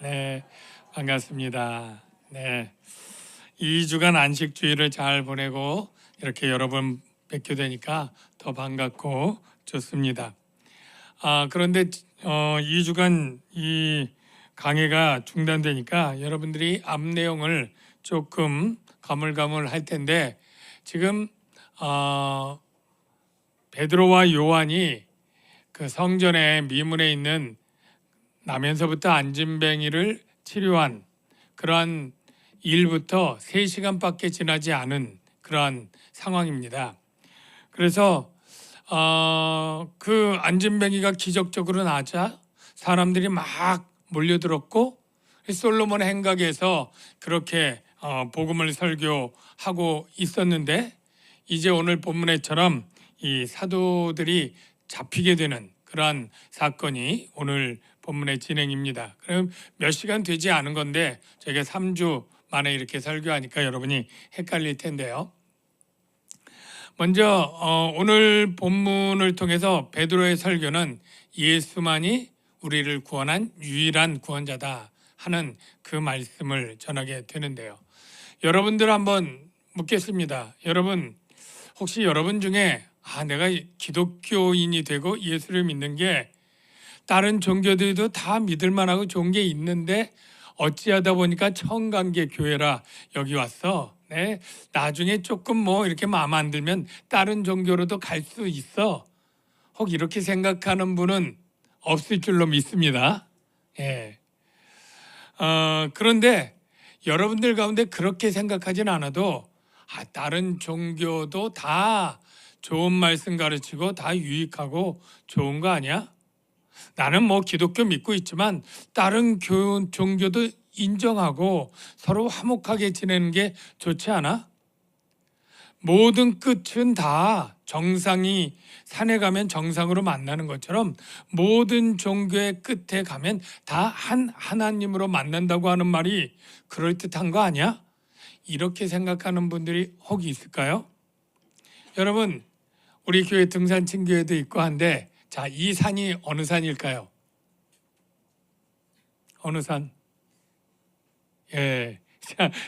네, 반갑습니다. 네, 2주간 안식주일을 잘 보내고 이렇게 여러 분 뵙게 되니까 더 반갑고 좋습니다. 그런데 2주간 이 강해가 중단되니까 여러분들이 앞 내용을 조금 가물가물할 텐데 지금 베드로와 요한이 그 성전의 미문에 있는 나면서부터 안진뱅이를 치료한 그러한 일부터 3시간밖에 지나지 않은 그러한 상황입니다. 그래서 그 안진뱅이가 기적적으로 나자 사람들이 막 몰려들었고 솔로몬 행각에서 그렇게 복음을 설교하고 있었는데 이제 오늘 본문에처럼 이 사도들이 잡히게 되는 그러한 사건이 오늘 본문의 진행입니다. 그럼 몇 시간 되지 않은 건데 저희가 3주 만에 이렇게 설교하니까 여러분이 헷갈릴 텐데요. 먼저 오늘 본문을 통해서 베드로의 설교는 예수만이 우리를 구원한 유일한 구원자다 하는 그 말씀을 전하게 되는데요. 여러분들 한번 묻겠습니다. 여러분 혹시 여러분 중에 내가 기독교인이 되고 예수를 믿는 게 다른 종교들도 다 믿을 만하고 좋은 게 있는데 어찌하다 보니까 처음 간 게 교회라 여기 왔어. 네, 나중에 조금 뭐 이렇게 마음 안 들면 다른 종교로도 갈 수 있어. 혹 이렇게 생각하는 분은 없을 줄로 믿습니다. 예. 그런데 여러분들 가운데 그렇게 생각하진 않아도 다른 종교도 다 좋은 말씀 가르치고 다 유익하고 좋은 거 아니야? 나는 뭐 기독교 믿고 있지만 다른 종교도 인정하고 서로 화목하게 지내는 게 좋지 않아? 모든 끝은 다 정상이 산에 가면 정상으로 만나는 것처럼 모든 종교의 끝에 가면 다 한 하나님으로 만난다고 하는 말이 그럴듯한 거 아니야? 이렇게 생각하는 분들이 혹 있을까요? 여러분 우리 교회 등산친교회도 있고 한데 자, 이 산이 어느 산일까요? 어느 산? 예,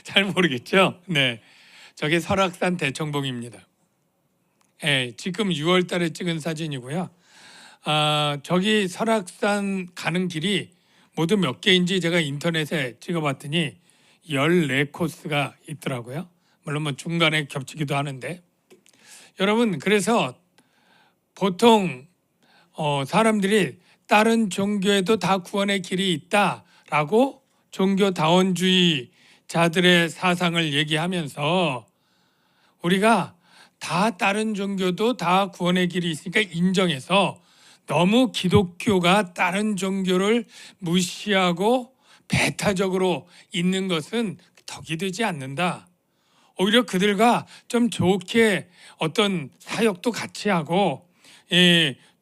잘 모르겠죠? 네, 저게 설악산 대청봉입니다. 예, 지금 6월 달에 찍은 사진이고요. 저기 설악산 가는 길이 모두 몇 개인지 제가 인터넷에 찍어봤더니 14코스가 있더라고요. 물론 뭐 중간에 겹치기도 하는데 여러분 그래서 보통 사람들이 다른 종교에도 다 구원의 길이 있다라고 종교다원주의자들의 사상을 얘기하면서 우리가 다 다른 종교도 다 구원의 길이 있으니까 인정해서 너무 기독교가 다른 종교를 무시하고 배타적으로 있는 것은 덕이 되지 않는다. 오히려 그들과 좀 좋게 어떤 사역도 같이 하고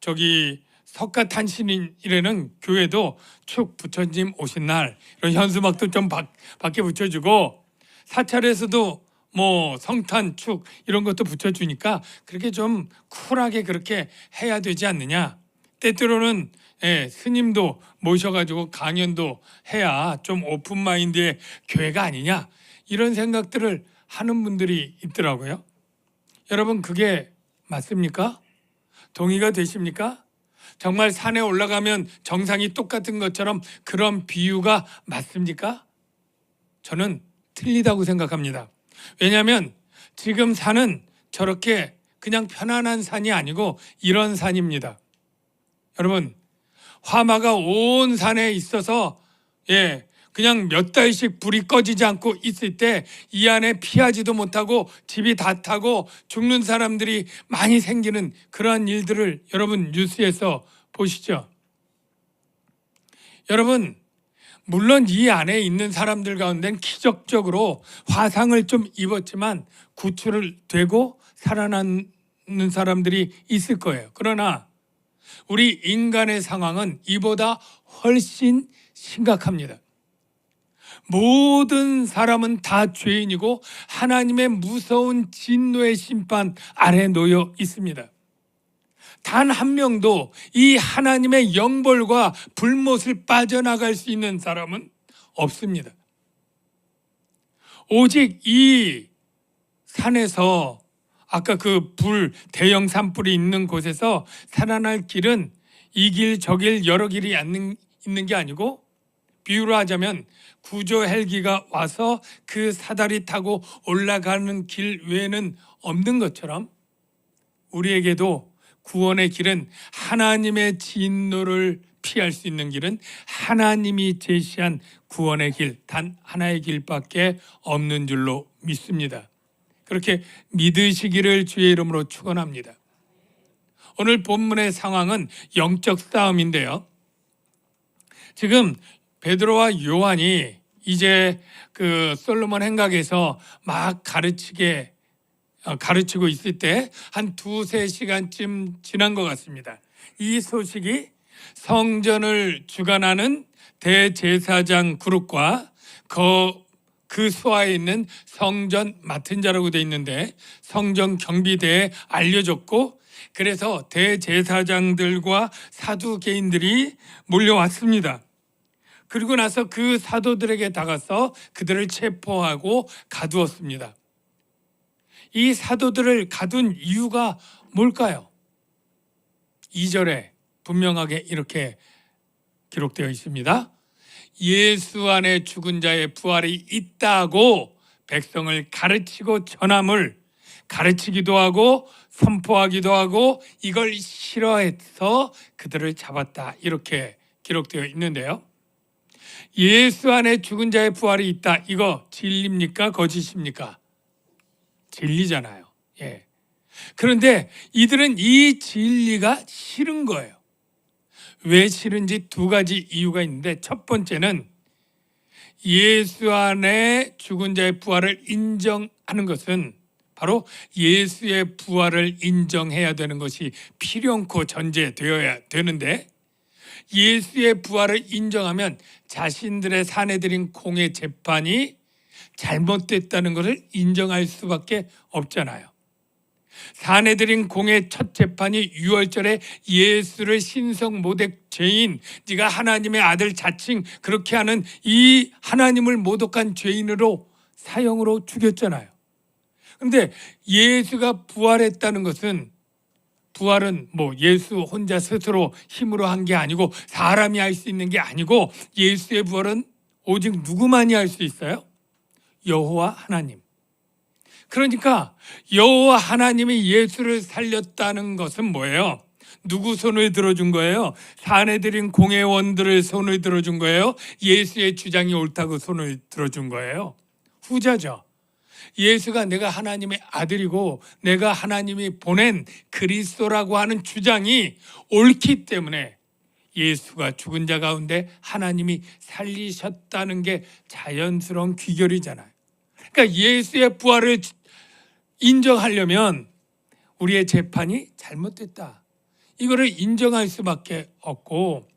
저기 석가탄신일에는 교회도 축 부처님 오신 날 이런 현수막도 좀 밖에 붙여주고 사찰에서도 뭐 성탄 축 이런 것도 붙여주니까 그렇게 좀 쿨하게 그렇게 해야 되지 않느냐. 때때로는 스님도 모셔가지고 강연도 해야 좀 오픈마인드의 교회가 아니냐 이런 생각들을 하는 분들이 있더라고요. 여러분 그게 맞습니까? 동의가 되십니까? 정말 산에 올라가면 정상이 똑같은 것처럼 그런 비유가 맞습니까? 저는 틀리다고 생각합니다. 왜냐하면 지금 산은 저렇게 그냥 편안한 산이 아니고 이런 산입니다. 여러분 화마가 온 산에 있어서 그냥 몇 달씩 불이 꺼지지 않고 있을 때 이 안에 피하지도 못하고 집이 다 타고 죽는 사람들이 많이 생기는 그러한 일들을 여러분 뉴스에서 보시죠. 여러분 물론 이 안에 있는 사람들 가운데는 기적적으로 화상을 좀 입었지만 구출을 되고 살아나는 사람들이 있을 거예요. 그러나 우리 인간의 상황은 이보다 훨씬 심각합니다. 모든 사람은 다 죄인이고 하나님의 무서운 진노의 심판 아래 놓여 있습니다. 단 한 명도 이 하나님의 영벌과 불못을 빠져나갈 수 있는 사람은 없습니다. 오직 이 산에서 아까 그 대형 산불이 있는 곳에서 살아날 길은 이 길 저 길 여러 길이 있는 게 아니고, 비유로 하자면 구조 헬기가 와서 그 사다리 타고 올라가는 길 외에는 없는 것처럼 우리에게도 구원의 길은, 하나님의 진노를 피할 수 있는 길은 하나님이 제시한 구원의 길, 단 하나의 길밖에 없는 줄로 믿습니다. 그렇게 믿으시기를 주의 이름으로 축원합니다. 오늘 본문의 상황은 영적 싸움인데요. 지금 베드로와 요한이 이제 그 솔로몬 행각에서 막 가르치고 있을 때 한 2-3시간쯤 지난 것 같습니다. 이 소식이 성전을 주관하는 대제사장 그룹과 그 수하에 있는 성전 맡은 자라고 되어 있는데 성전 경비대에 알려졌고, 그래서 대제사장들과 사두개인들이 몰려왔습니다. 그리고 나서 그 사도들에게 다가서 그들을 체포하고 가두었습니다. 이 사도들을 가둔 이유가 뭘까요? 2절에 분명하게 이렇게 기록되어 있습니다. 예수 안에 죽은 자의 부활이 있다고 백성을 가르치고 전함을 가르치기도 하고 선포하기도 하고 이걸 싫어해서 그들을 잡았다, 이렇게 기록되어 있는데요. 예수 안에 죽은 자의 부활이 있다, 이거 진리입니까 거짓입니까? 진리잖아요. 예. 그런데 이들은 이 진리가 싫은 거예요. 왜 싫은지 2가지 이유가 있는데, 첫 번째는 예수 안에 죽은 자의 부활을 인정하는 것은 바로 예수의 부활을 인정해야 되는 것이 필요하고 전제되어야 되는데, 예수의 부활을 인정하면 자신들의 사내들인 공의 재판이 잘못됐다는 것을 인정할 수밖에 없잖아요. 사내들인 공의 첫 재판이 유월절에 예수를 신성 모독 죄인, 네가 하나님의 아들 자칭 그렇게 하는 이 하나님을 모독한 죄인으로 사형으로 죽였잖아요. 그런데 예수가 부활했다는 것은, 부활은 예수 혼자 스스로 힘으로 한 게 아니고 사람이 할 수 있는 게 아니고, 예수의 부활은 오직 누구만이 할 수 있어요? 여호와 하나님. 그러니까 여호와 하나님이 예수를 살렸다는 것은 뭐예요? 누구 손을 들어준 거예요? 사내들인 공회원들을 손을 들어준 거예요? 예수의 주장이 옳다고 손을 들어준 거예요? 후자죠. 예수가 내가 하나님의 아들이고 내가 하나님이 보낸 그리스도라고 하는 주장이 옳기 때문에 예수가 죽은 자 가운데 하나님이 살리셨다는 게 자연스러운 귀결이잖아요. 그러니까 예수의 부활을 인정하려면 우리의 재판이 잘못됐다, 이거를 인정할 수밖에 없고,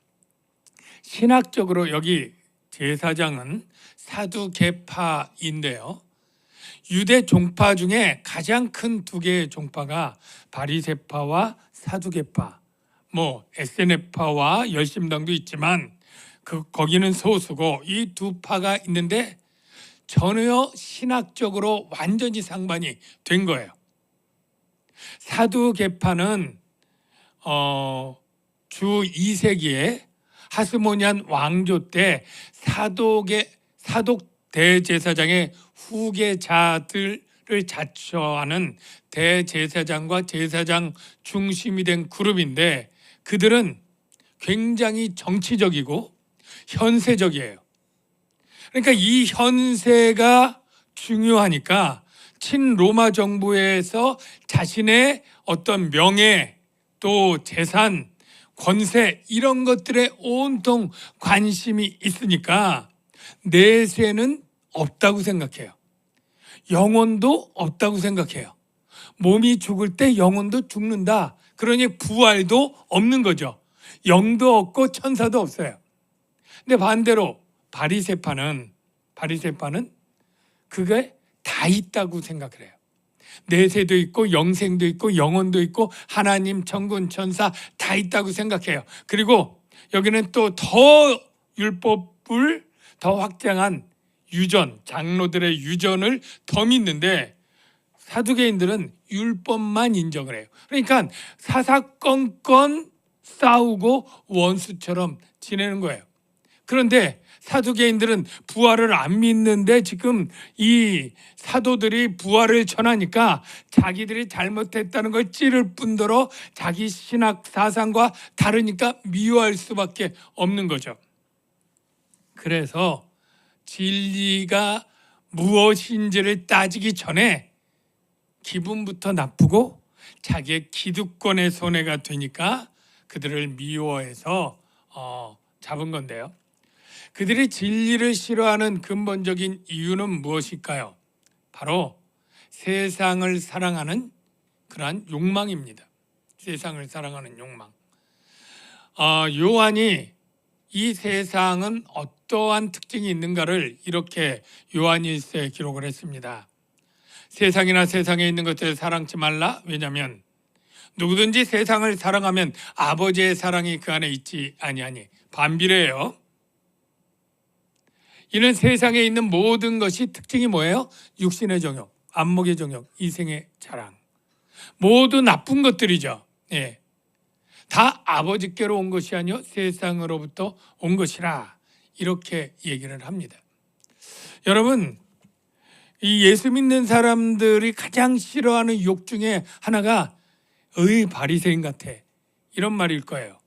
신학적으로 여기 제사장은 사두개파인데요, 유대 종파 중에 가장 큰 2개의 종파가 바리새파와 사두개파, 에세네파와 열심당도 있지만 거기는 소수고, 이 2파가 있는데 전혀 신학적으로 완전히 상반이 된 거예요. 사두개파는 주 2세기에 하스모니안 왕조 때 사독 대제사장의 후계자들을 자처하는 대제사장과 제사장 중심이 된 그룹인데, 그들은 굉장히 정치적이고 현세적이에요. 그러니까 이 현세가 중요하니까 친로마 정부에서 자신의 어떤 명예, 또 재산, 권세 이런 것들에 온통 관심이 있으니까 내세는 없다고 생각해요. 영혼도 없다고 생각해요. 몸이 죽을 때 영혼도 죽는다, 그러니 부활도 없는 거죠. 영도 없고 천사도 없어요. 근데 반대로 바리새파는 그게 다 있다고 생각을 해요. 내세도 있고 영생도 있고 영혼도 있고 하나님, 천군, 천사 다 있다고 생각해요. 그리고 여기는 또 더 율법을 더 확장한 유전, 장로들의 유전을 더 믿는데 사두개인들은 율법만 인정을 해요. 그러니까 사사건건 싸우고 원수처럼 지내는 거예요. 그런데 사두개인들은 부활을 안 믿는데 지금 이 사도들이 부활을 전하니까 자기들이 잘못했다는 걸 찌를 뿐더러 자기 신학 사상과 다르니까 미워할 수밖에 없는 거죠. 그래서 진리가 무엇인지를 따지기 전에 기분부터 나쁘고 자기의 기득권의 손해가 되니까 그들을 미워해서 잡은 건데요. 그들이 진리를 싫어하는 근본적인 이유는 무엇일까요? 바로 세상을 사랑하는 그러한 욕망입니다. 세상을 사랑하는 욕망. 요한이 이 세상은 어떠한 특징이 있는가를 이렇게 요한일서에 기록을 했습니다. 세상이나 세상에 있는 것들을 사랑치 말라. 왜냐하면 누구든지 세상을 사랑하면 아버지의 사랑이 그 안에 있지 아니하니. 반비례예요. 이는 세상에 있는 모든 것이 특징이 뭐예요? 육신의 정욕, 안목의 정욕, 이생의 자랑. 모두 나쁜 것들이죠. 예. 다 아버지께로 온 것이 아니요 세상으로부터 온 것이라 이렇게 얘기를 합니다. 여러분, 이 예수 믿는 사람들이 가장 싫어하는 욕 중에 하나가 바리새인 같아 이런 말일 거예요.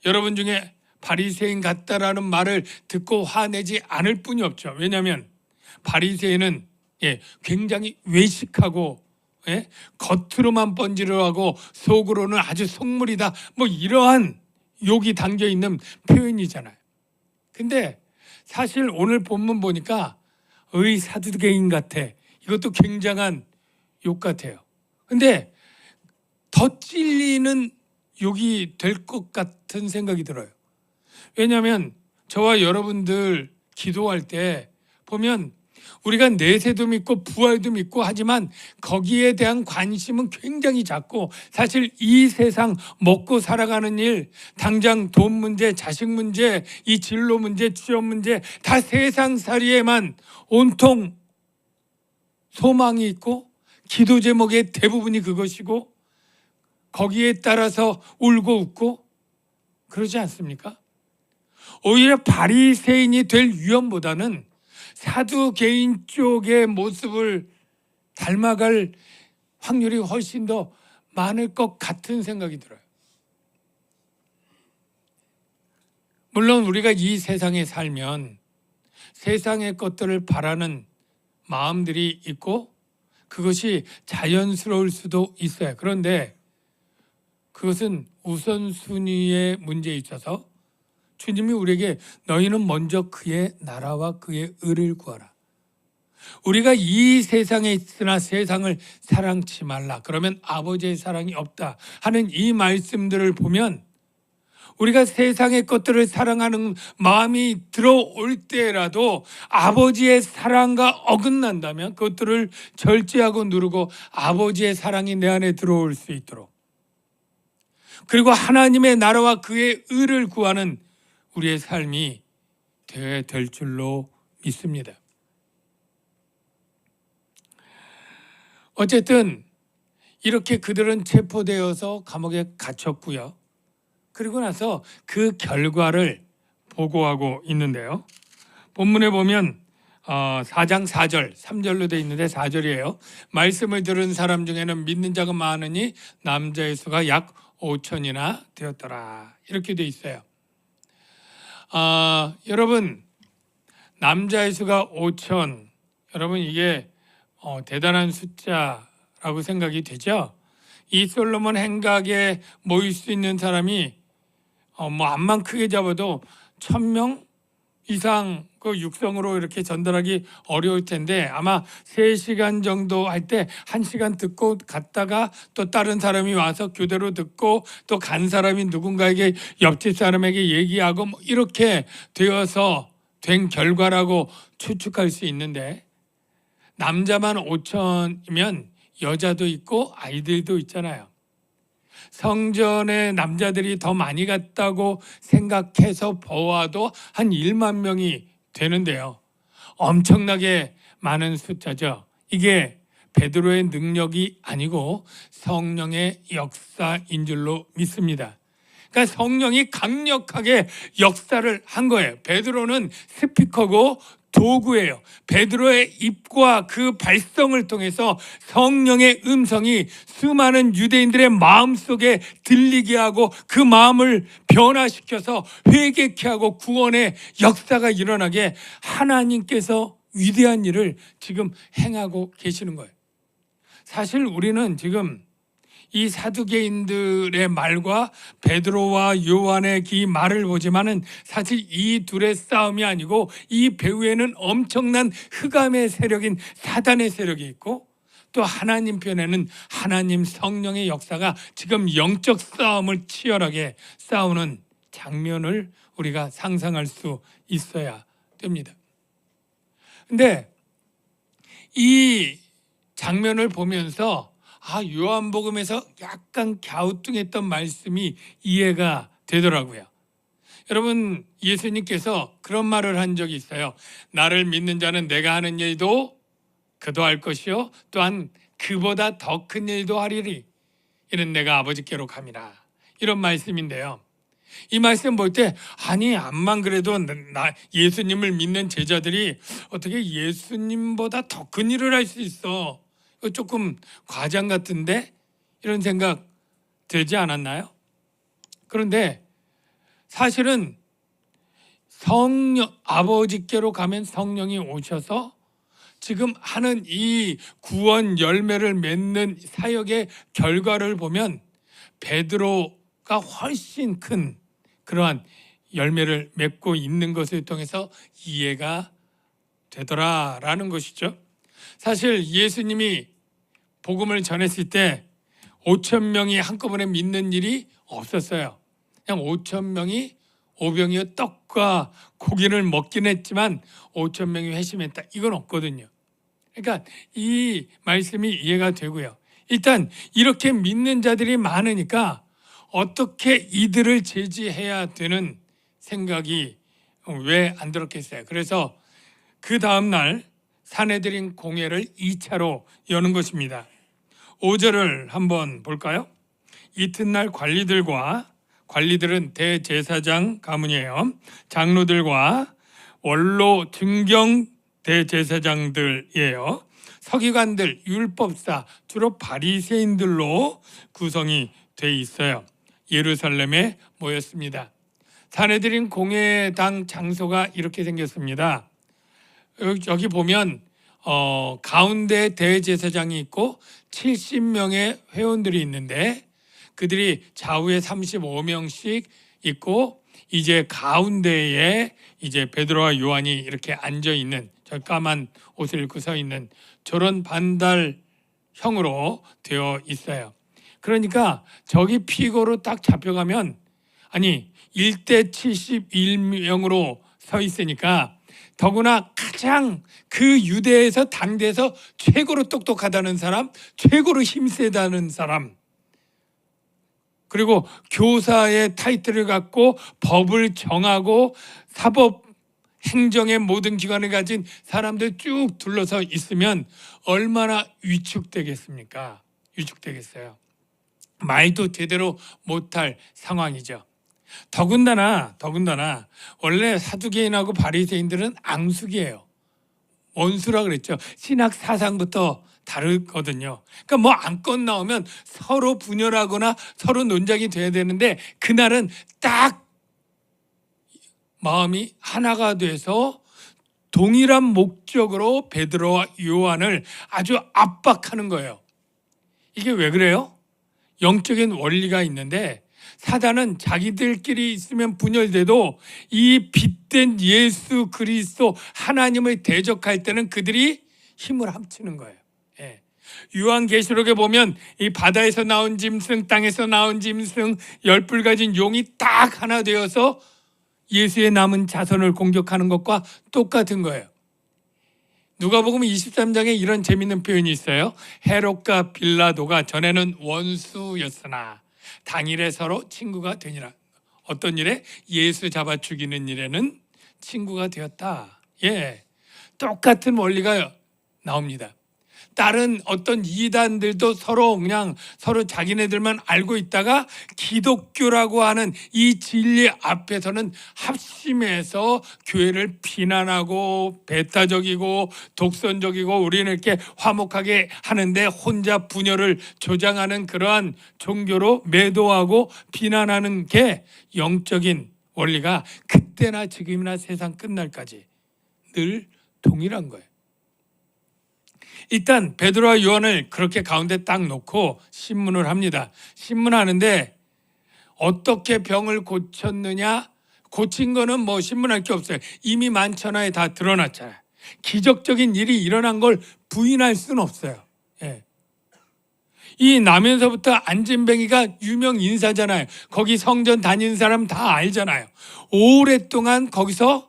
여러분 중에 바리새인 같다라는 말을 듣고 화내지 않을 뿐이 없죠. 왜냐하면 바리새인은 굉장히 외식하고 겉으로만 번지르하고 속으로는 아주 속물이다. 뭐 이러한 욕이 담겨 있는 표현이잖아요. 근데 사실 오늘 본문 보니까 사두개인 같아. 이것도 굉장한 욕 같아요. 근데 더 찔리는 욕이 될 것 같은 생각이 들어요. 왜냐하면 저와 여러분들 기도할 때 보면 우리가 내세도 믿고 부활도 믿고 하지만 거기에 대한 관심은 굉장히 작고 사실 이 세상 먹고 살아가는 일, 당장 돈 문제, 자식 문제, 이 진로 문제, 취업 문제 다 세상살이에만 온통 소망이 있고 기도 제목의 대부분이 그것이고 거기에 따라서 울고 웃고 그러지 않습니까? 오히려 바리새인이 될 위험보다는 사두개인 쪽의 모습을 닮아갈 확률이 훨씬 더 많을 것 같은 생각이 들어요. 물론 우리가 이 세상에 살면 세상의 것들을 바라는 마음들이 있고 그것이 자연스러울 수도 있어요. 그런데 그것은 우선순위의 문제에 있어서 주님이 우리에게 너희는 먼저 그의 나라와 그의 의를 구하라. 우리가 이 세상에 있으나 세상을 사랑치 말라. 그러면 아버지의 사랑이 없다 하는 이 말씀들을 보면 우리가 세상의 것들을 사랑하는 마음이 들어올 때라도 아버지의 사랑과 어긋난다면 그것들을 절제하고 누르고 아버지의 사랑이 내 안에 들어올 수 있도록 그리고 하나님의 나라와 그의 의를 구하는 우리의 삶이 되어야 될 줄로 믿습니다. 어쨌든 이렇게 그들은 체포되어서 감옥에 갇혔고요. 그리고 나서 그 결과를 보고하고 있는데요. 본문에 보면 4장 4절, 3절로 되어 있는데 4절이에요. 말씀을 들은 사람 중에는 믿는 자가 많으니 남자의 수가 약 5천이나 되었더라. 이렇게 되어 있어요. 여러분, 남자의 수가 5천, 여러분 이게 대단한 숫자라고 생각이 되죠. 이 솔로몬 행각에 모일 수 있는 사람이 암만 크게 잡아도 1,000명 이상 그 육성으로 이렇게 전달하기 어려울 텐데 아마 3시간 정도 할 때 1시간 듣고 갔다가 또 다른 사람이 와서 교대로 듣고 또 간 사람이 누군가에게 옆집 사람에게 얘기하고 이렇게 되어서 된 결과라고 추측할 수 있는데 남자만 5천이면 여자도 있고 아이들도 있잖아요. 성전에 남자들이 더 많이 갔다고 생각해서 보아도 한 1만 명이 되는데요. 엄청나게 많은 숫자죠. 이게 베드로의 능력이 아니고 성령의 역사인 줄로 믿습니다. 그러니까 성령이 강력하게 역사를 한 거예요. 베드로는 스피커고 도구예요. 베드로의 입과 그 발성을 통해서 성령의 음성이 수많은 유대인들의 마음속에 들리게 하고 그 마음을 변화시켜서 회개케 하고 구원의 역사가 일어나게 하나님께서 위대한 일을 지금 행하고 계시는 거예요. 사실 우리는 지금 이 사두개인들의 말과 베드로와 요한의 이 말을 보지만은 사실 이 둘의 싸움이 아니고 이 배후에는 엄청난 흑암의 세력인 사단의 세력이 있고 또 하나님 편에는 하나님 성령의 역사가 지금 영적 싸움을 치열하게 싸우는 장면을 우리가 상상할 수 있어야 됩니다. 근데 이 장면을 보면서 요한복음에서 약간 갸우뚱했던 말씀이 이해가 되더라고요. 여러분, 예수님께서 그런 말을 한 적이 있어요. 나를 믿는 자는 내가 하는 일도 그도 할 것이요 또한 그보다 더 큰 일도 하리리. 이는 내가 아버지께로 감이라. 이런 말씀인데요. 이 말씀 볼 때 암만 그래도 예수님을 믿는 제자들이 어떻게 예수님보다 더 큰 일을 할 수 있어? 조금 과장 같은데? 이런 생각 들지 않았나요? 그런데 사실은 성령, 아버지께로 가면 성령이 오셔서 지금 하는 이 구원 열매를 맺는 사역의 결과를 보면 베드로가 훨씬 큰 그러한 열매를 맺고 있는 것을 통해서 이해가 되더라라는 것이죠. 사실 예수님이 복음을 전했을 때 5천 명이 한꺼번에 믿는 일이 없었어요. 그냥 5천 명이 오병이어 떡과 고기를 먹긴 했지만 5천 명이 회심했다. 이건 없거든요. 그러니까 이 말씀이 이해가 되고요. 일단 이렇게 믿는 자들이 많으니까 어떻게 이들을 제지해야 되는 생각이 왜 안 들었겠어요. 그래서 그 다음 날 산헤드린 공회를 2차로 여는 것입니다. 5절을 한번 볼까요? 이튿날 관리들은 대제사장 가문이에요. 장로들과 원로 증경 대제사장들이에요. 서기관들, 율법사, 주로 바리새인들로 구성이 돼 있어요. 예루살렘에 모였습니다. 산헤드린 공회당 장소가 이렇게 생겼습니다. 여기 보면 가운데 대제사장이 있고 70명의 회원들이 있는데 그들이 좌우에 35명씩 있고 이제 가운데에 이제 베드로와 요한이 이렇게 앉아 있는 저 까만 옷을 입고 서 있는 저런 반달형으로 되어 있어요. 그러니까 저기 피고로 딱 잡혀가면 1대 71명으로 서 있으니까 더구나 가장 그 유대에서 당대에서 최고로 똑똑하다는 사람, 최고로 힘세다는 사람, 그리고 교사의 타이틀을 갖고 법을 정하고 사법 행정의 모든 기관을 가진 사람들 쭉 둘러서 있으면 얼마나 위축되겠습니까? 위축되겠어요. 말도 제대로 못할 상황이죠. 더군다나 원래 사두개인하고 바리새인들은 앙숙이에요. 원수라 그랬죠. 신학 사상부터 다르거든요. 그러니까 안건 나오면 서로 분열하거나 서로 논쟁이 돼야 되는데 그날은 딱 마음이 하나가 돼서 동일한 목적으로 베드로와 요한을 아주 압박하는 거예요. 이게 왜 그래요? 영적인 원리가 있는데 사단은 자기들끼리 있으면 분열돼도 이 빛된 예수 그리스도 하나님을 대적할 때는 그들이 힘을 합치는 거예요. 요한계시록에 보면 이 바다에서 나온 짐승, 땅에서 나온 짐승, 10뿔 가진 용이 딱 하나 되어서 예수의 남은 자손을 공격하는 것과 똑같은 거예요. 누가복음 23장에 이런 재밌는 표현이 있어요. 헤롯과 빌라도가 전에는 원수였으나 당일에 서로 친구가 되니라. 어떤 일에? 예수 잡아 죽이는 일에는 친구가 되었다. 예, 똑같은 원리가 나옵니다. 다른 어떤 이단들도 서로 자기네들만 알고 있다가 기독교라고 하는 이 진리 앞에서는 합심해서 교회를 비난하고 배타적이고 독선적이고 우리는 이렇게 화목하게 하는데 혼자 분열을 조장하는 그러한 종교로 매도하고 비난하는 게 영적인 원리가 그때나 지금이나 세상 끝날까지 늘 동일한 거예요. 일단 베드로와 요한을 그렇게 가운데 딱 놓고 신문을 합니다. 신문하는데 어떻게 병을 고쳤느냐? 고친 거는 뭐 신문할 게 없어요. 이미 만천하에 다 드러났잖아요. 기적적인 일이 일어난 걸 부인할 수는 없어요. 예. 이 나면서부터 안진뱅이가 유명 인사잖아요. 거기 성전 다닌 사람 다 알잖아요. 오랫동안 거기서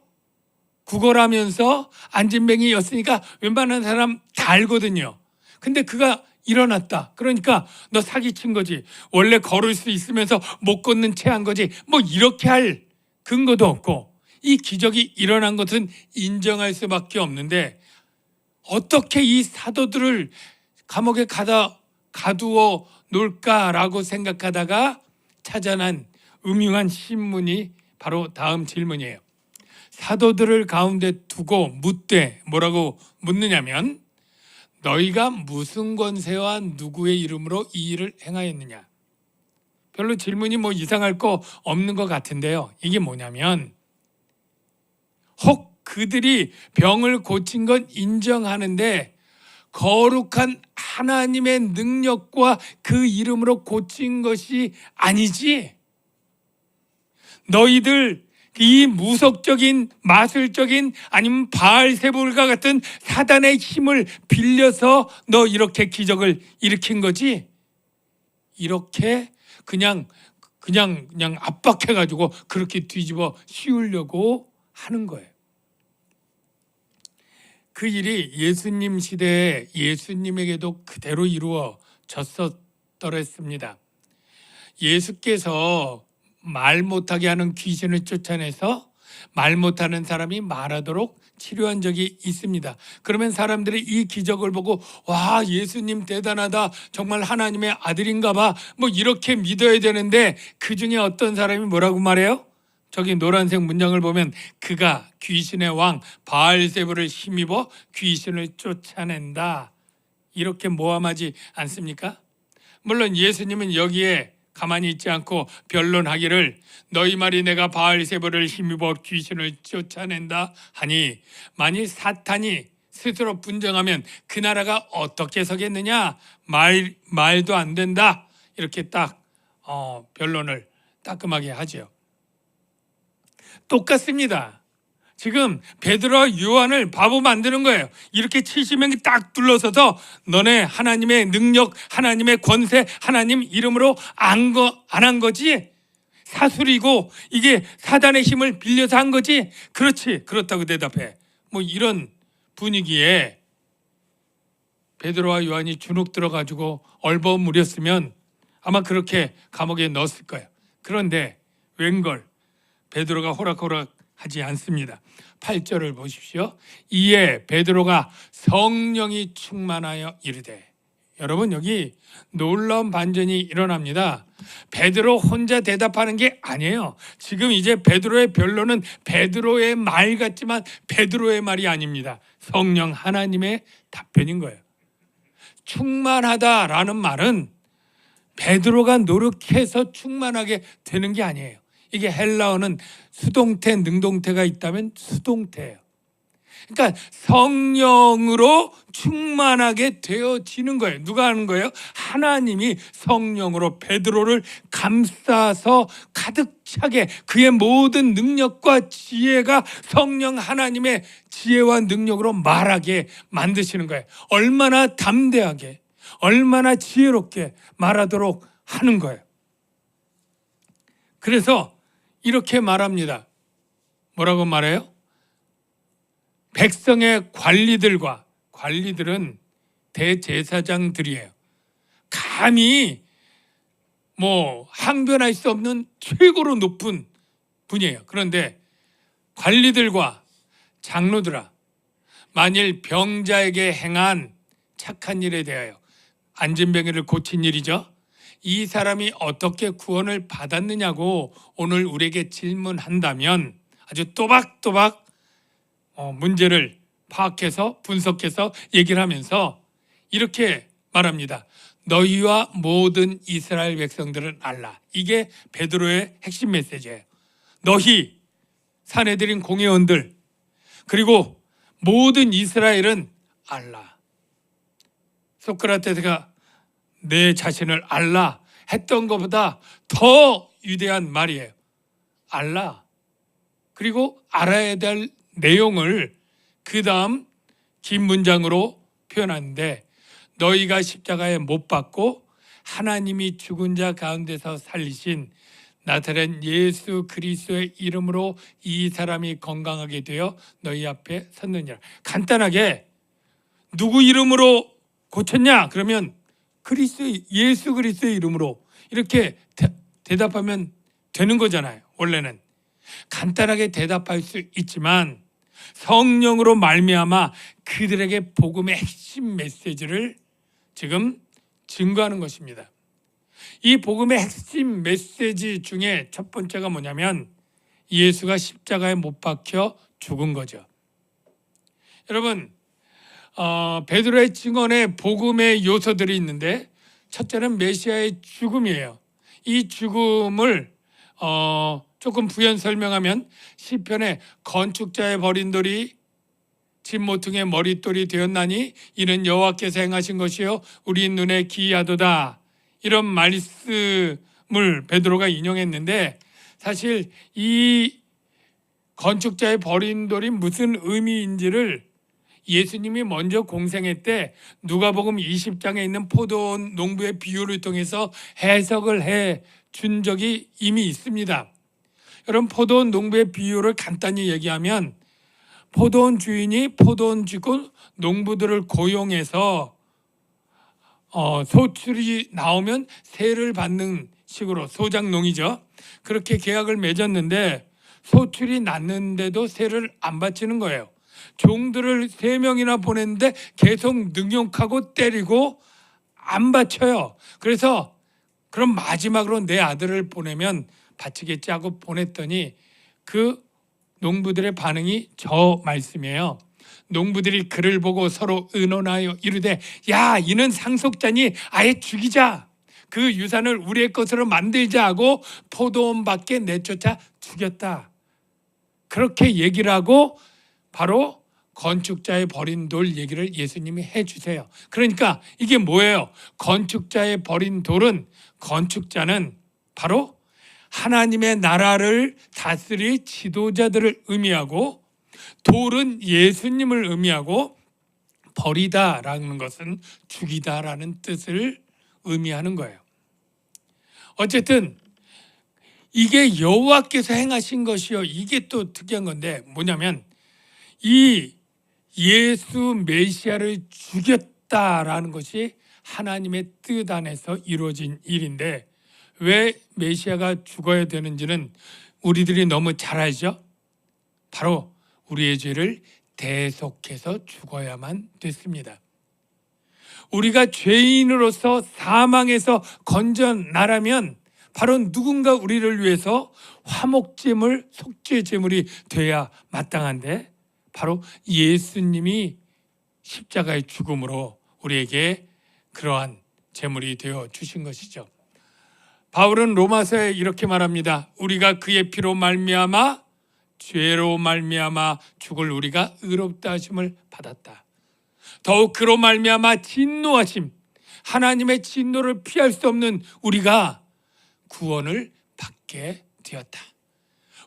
구걸하면서 안진뱅이였으니까 웬만한 사람 다 알거든요. 근데 그가 일어났다. 그러니까 너 사기친 거지. 원래 걸을 수 있으면서 못 걷는 채 한 거지. 뭐 이렇게 할 근거도 없고 이 기적이 일어난 것은 인정할 수밖에 없는데 어떻게 이 사도들을 감옥에 가두어 놓을까라고 생각하다가 찾아난 음흉한 신문이 바로 다음 질문이에요. 사도들을 가운데 두고 묻되 뭐라고 묻느냐면 너희가 무슨 권세와 누구의 이름으로 이 일을 행하였느냐. 별로 질문이 뭐 이상할 거 없는 것 같은데요. 이게 뭐냐면 혹 그들이 병을 고친 건 인정하는데 거룩한 하나님의 능력과 그 이름으로 고친 것이 아니지. 너희들 이 무속적인 마술적인 아니면 바알세불과 같은 사단의 힘을 빌려서 너 이렇게 기적을 일으킨 거지. 이렇게 그냥 압박해가지고 그렇게 뒤집어 씌우려고 하는 거예요. 그 일이 예수님 시대에 예수님에게도 그대로 이루어졌었더랬습니다. 예수께서 말 못하게 하는 귀신을 쫓아내서 말 못하는 사람이 말하도록 치료한 적이 있습니다. 그러면 사람들이 이 기적을 보고 와, 예수님 대단하다, 정말 하나님의 아들인가 봐, 뭐 이렇게 믿어야 되는데 그 중에 어떤 사람이 뭐라고 말해요? 저기 노란색 문장을 보면 그가 귀신의 왕 바알세불을 힘입어 귀신을 쫓아낸다, 이렇게 모함하지 않습니까? 물론 예수님은 여기에 가만히 있지 않고 변론하기를 너희 말이 내가 바알세불을 힘입어 귀신을 쫓아낸다 하니 만일 사탄이 스스로 분정하면 그 나라가 어떻게 서겠느냐, 말도 안 된다, 이렇게 딱 변론을 따끔하게 하죠. 똑같습니다. 지금 베드로와 요한을 바보 만드는 거예요. 이렇게 70명이 딱 둘러서서 너네 하나님의 능력, 하나님의 권세, 하나님 이름으로 안 한 거지? 사술이고 이게 사단의 힘을 빌려서 한 거지? 그렇지, 그렇다고 대답해. 뭐 이런 분위기에 베드로와 요한이 주눅 들어가지고 얼버무렸으면 아마 그렇게 감옥에 넣었을 거예요. 그런데 웬걸 베드로가 호락호락하지 않습니다. 8절을 보십시오. 이에 베드로가 성령이 충만하여 이르되, 여러분 여기 놀라운 반전이 일어납니다. 베드로 혼자 대답하는 게 아니에요. 지금 이제 베드로의 변론은 베드로의 말 같지만 베드로의 말이 아닙니다. 성령 하나님의 답변인 거예요. 충만하다라는 말은 베드로가 노력해서 충만하게 되는 게 아니에요. 이게 헬라어는 수동태, 능동태가 있다면 수동태예요. 그러니까 성령으로 충만하게 되어지는 거예요. 누가 하는 거예요? 하나님이 성령으로 베드로를 감싸서 가득 차게 그의 모든 능력과 지혜가 성령 하나님의 지혜와 능력으로 말하게 만드시는 거예요. 얼마나 담대하게, 얼마나 지혜롭게 말하도록 하는 거예요. 그래서 이렇게 말합니다. 뭐라고 말해요? 백성의 관리들은 대제사장들이에요. 감히 뭐 항변할 수 없는 최고로 높은 분이에요. 그런데 관리들과 장로들아, 만일 병자에게 행한 착한 일에 대하여, 안진병이를 고친 일이죠, 이 사람이 어떻게 구원을 받았느냐고 오늘 우리에게 질문한다면 아주 또박또박 문제를 파악해서 분석해서 얘기를 하면서 이렇게 말합니다. 너희와 모든 이스라엘 백성들은 알라. 이게 베드로의 핵심 메시지예요. 너희, 사내들인 공회원들, 그리고 모든 이스라엘은 알라. 소크라테스가 내 자신을 알라 했던 것보다 더 위대한 말이에요. 알라. 그리고 알아야 될 내용을 그 다음 긴 문장으로 표현하는데, 너희가 십자가에 못 박고 하나님이 죽은 자 가운데서 살리신 나사렛 예수 그리스도의 이름으로 이 사람이 건강하게 되어 너희 앞에 섰느니라. 간단하게 누구 이름으로 고쳤냐? 그러면 예수 그리스도의 이름으로 이렇게 대답하면 되는 거잖아요. 원래는 간단하게 대답할 수 있지만 성령으로 말미암아 그들에게 복음의 핵심 메시지를 지금 증거하는 것입니다. 이 복음의 핵심 메시지 중에 첫 번째가 뭐냐면 예수가 십자가에 못 박혀 죽은 거죠. 여러분, 베드로의 증언에 복음의 요소들이 있는데, 첫째는 메시아의 죽음이에요. 이 죽음을 조금 부연 설명하면, 시편에 건축자의 버린 돌이 집 모퉁이의 머릿돌이 되었나니 이는 여호와께서 행하신 것이요 우리 눈에 기이하도다, 이런 말씀을 베드로가 인용했는데, 사실 이 건축자의 버린 돌이 무슨 의미인지를 예수님이 먼저 공생애 때 누가복음 20장에 있는 포도원 농부의 비유를 통해서 해석을 해 준 적이 이미 있습니다. 여러분, 포도원 농부의 비유를 간단히 얘기하면, 포도원 주인이 포도원 짓고 농부들을 고용해서 소출이 나오면 세를 받는 식으로, 소작농이죠. 그렇게 계약을 맺었는데 소출이 났는데도 세를 안 바치는 거예요. 종들을 3명이나 보냈는데 계속 능욕하고 때리고 안 바쳐요. 그래서 그럼 마지막으로 내 아들을 보내면 바치겠지 하고 보냈더니 그 농부들의 반응이 저 말씀이에요. 농부들이 그를 보고 서로 의논하여 이르되, 야, 이는 상속자니 아예 죽이자. 그 유산을 우리의 것으로 만들자 하고 포도원 밖에 내쫓아 죽였다. 그렇게 얘기를 하고 바로 건축자의 버린 돌 얘기를 예수님이 해주세요. 그러니까 이게 뭐예요? 건축자의 버린 돌은, 건축자는 바로 하나님의 나라를 다스릴 지도자들을 의미하고, 돌은 예수님을 의미하고, 버리다라는 것은 죽이다라는 뜻을 의미하는 거예요. 어쨌든 이게 여호와께서 행하신 것이요, 이게 또 특이한 건데 뭐냐면, 이 예수 메시아를 죽였다라는 것이 하나님의 뜻 안에서 이루어진 일인데, 왜 메시아가 죽어야 되는지는 우리들이 너무 잘 알죠. 바로 우리의 죄를 대속해서 죽어야만 됐습니다. 우리가 죄인으로서 사망에서 건져나라면 바로 누군가 우리를 위해서 화목제물, 속죄제물이 돼야 마땅한데, 바로 예수님이 십자가의 죽음으로 우리에게 그러한 제물이 되어 주신 것이죠. 바울은 로마서에 이렇게 말합니다. 우리가 그의 피로 말미암아, 죄로 말미암아 죽을 우리가 의롭다 하심을 받았다. 더욱 그로 말미암아 진노하심, 하나님의 진노를 피할 수 없는 우리가 구원을 받게 되었다.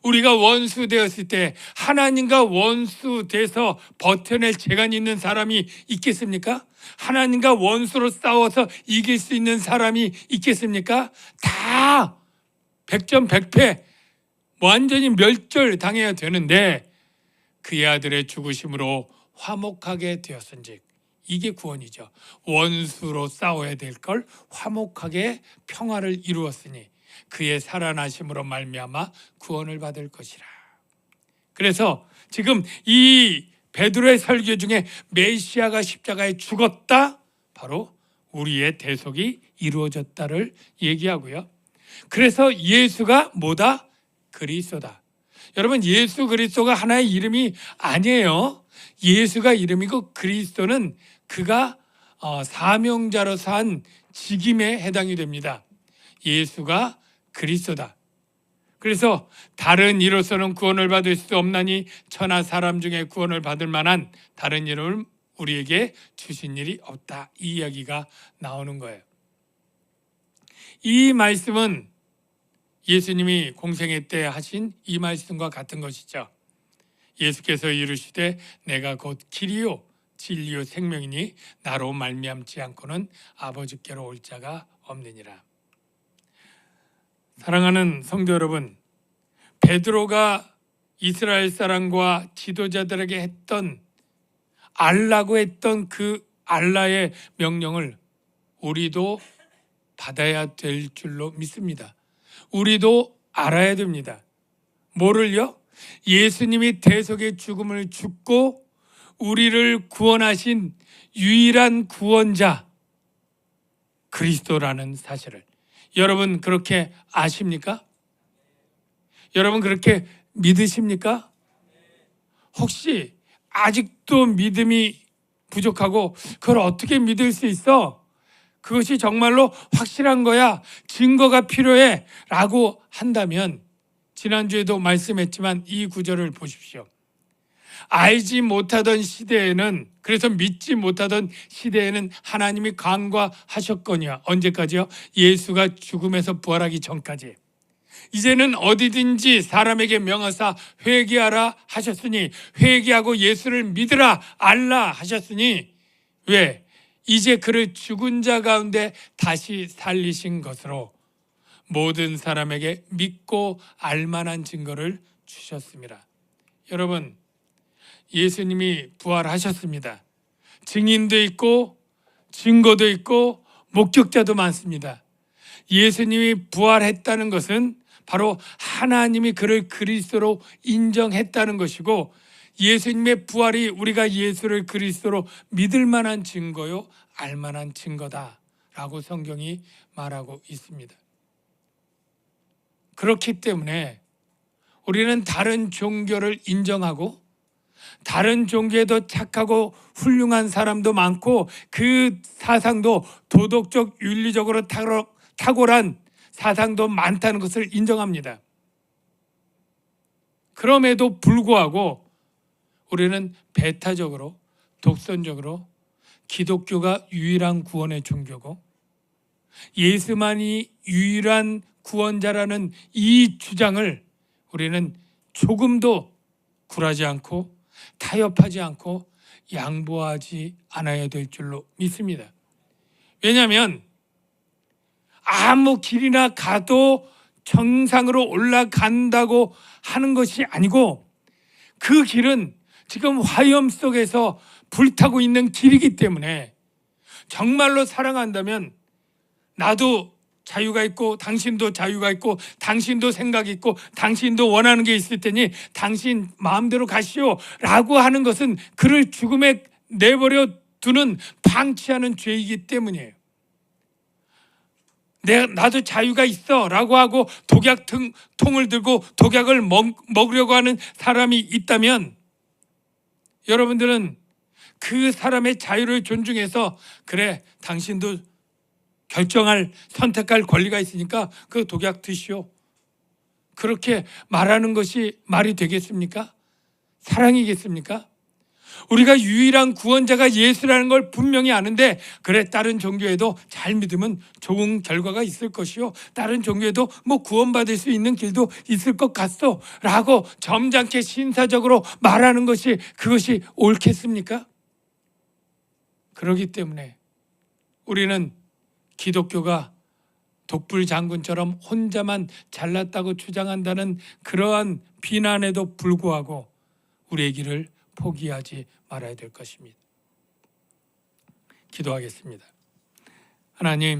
우리가 원수 되었을 때 하나님과 원수 돼서 버텨낼 재간이 있는 사람이 있겠습니까? 하나님과 원수로 싸워서 이길 수 있는 사람이 있겠습니까? 다 100점 100패 완전히 멸절당해야 되는데, 그의 아들의 죽으심으로 화목하게 되었은즉, 이게 구원이죠. 원수로 싸워야 될 걸 화목하게 평화를 이루었으니 그의 살아나심으로 말미암아 구원을 받을 것이라. 그래서 지금 이 베드로의 설교 중에 메시아가 십자가에 죽었다, 바로 우리의 대속이 이루어졌다를 얘기하고요. 그래서 예수가 뭐다? 그리스도다. 여러분, 예수 그리스도가 하나의 이름이 아니에요. 예수가 이름이고 그리스도는 그가 사명자로서 한 직임에 해당이 됩니다. 예수가 그리스도다. 그래서 다른 이로서는 구원을 받을 수 없나니 천하 사람 중에 구원을 받을 만한 다른 이름을 우리에게 주신 일이 없다. 이 이야기가 나오는 거예요. 이 말씀은 예수님이 공생애 때 하신 이 말씀과 같은 것이죠. 예수께서 이르시되 내가 곧 길이요 진리요 생명이니 나로 말미암지 않고는 아버지께로 올 자가 없느니라. 사랑하는 성도 여러분, 베드로가 이스라엘 사람과 지도자들에게 했던 알라고 했던 그 알라의 명령을 우리도 받아야 될 줄로 믿습니다. 우리도 알아야 됩니다. 뭐를요? 예수님이 대속의 죽음을 죽고 우리를 구원하신 유일한 구원자 그리스도라는 사실을 여러분 그렇게 아십니까? 여러분 그렇게 믿으십니까? 혹시 아직도 믿음이 부족하고 그걸 어떻게 믿을 수 있어? 그것이 정말로 확실한 거야, 증거가 필요해 라고 한다면 지난주에도 말씀했지만 이 구절을 보십시오. 알지 못하던 시대에는, 그래서 믿지 못하던 시대에는 하나님이 간과하셨거니와. 언제까지요? 예수가 죽음에서 부활하기 전까지. 이제는 어디든지 사람에게 명하사 회개하라 하셨으니, 회개하고 예수를 믿으라 알라 하셨으니, 왜? 이제 그를 죽은 자 가운데 다시 살리신 것으로 모든 사람에게 믿고 알만한 증거를 주셨습니다. 여러분, 예수님이 부활하셨습니다. 증인도 있고 증거도 있고 목격자도 많습니다. 예수님이 부활했다는 것은 바로 하나님이 그를 그리스도로 인정했다는 것이고, 예수님의 부활이 우리가 예수를 그리스도로 믿을 만한 증거요, 알 만한 증거다라고 성경이 말하고 있습니다. 그렇기 때문에 우리는 다른 종교를 인정하고 다른 종교에도 착하고 훌륭한 사람도 많고 그 사상도 도덕적 윤리적으로 탁월한 사상도 많다는 것을 인정합니다. 그럼에도 불구하고 우리는 배타적으로 독선적으로 기독교가 유일한 구원의 종교고 예수만이 유일한 구원자라는 이 주장을 우리는 조금도 굴하지 않고 타협하지 않고 양보하지 않아야 될 줄로 믿습니다. 왜냐하면 아무 길이나 가도 정상으로 올라간다고 하는 것이 아니고, 그 길은 지금 화염 속에서 불타고 있는 길이기 때문에 정말로 사랑한다면 나도 자유가 있고 당신도 자유가 있고 당신도 생각이 있고 당신도 원하는 게 있을 테니 당신 마음대로 가시오 라고 하는 것은 그를 죽음에 내버려 두는 방치하는 죄이기 때문이에요. 나도 자유가 있어 라고 하고 독약통을 들고 독약을 먹으려고 하는 사람이 있다면 여러분들은 그 사람의 자유를 존중해서, 그래 당신도 선택할 권리가 있으니까 그 독약 드시오, 그렇게 말하는 것이 말이 되겠습니까? 사랑이겠습니까? 우리가 유일한 구원자가 예수라는 걸 분명히 아는데, 그래 다른 종교에도 잘 믿으면 좋은 결과가 있을 것이요, 다른 종교에도 뭐 구원받을 수 있는 길도 있을 것 같소 라고 점잖게 신사적으로 말하는 것이 그것이 옳겠습니까? 그렇기 때문에 우리는 기독교가 독불 장군처럼 혼자만 잘났다고 주장한다는 그러한 비난에도 불구하고 우리의 길을 포기하지 말아야 될 것입니다. 기도하겠습니다. 하나님,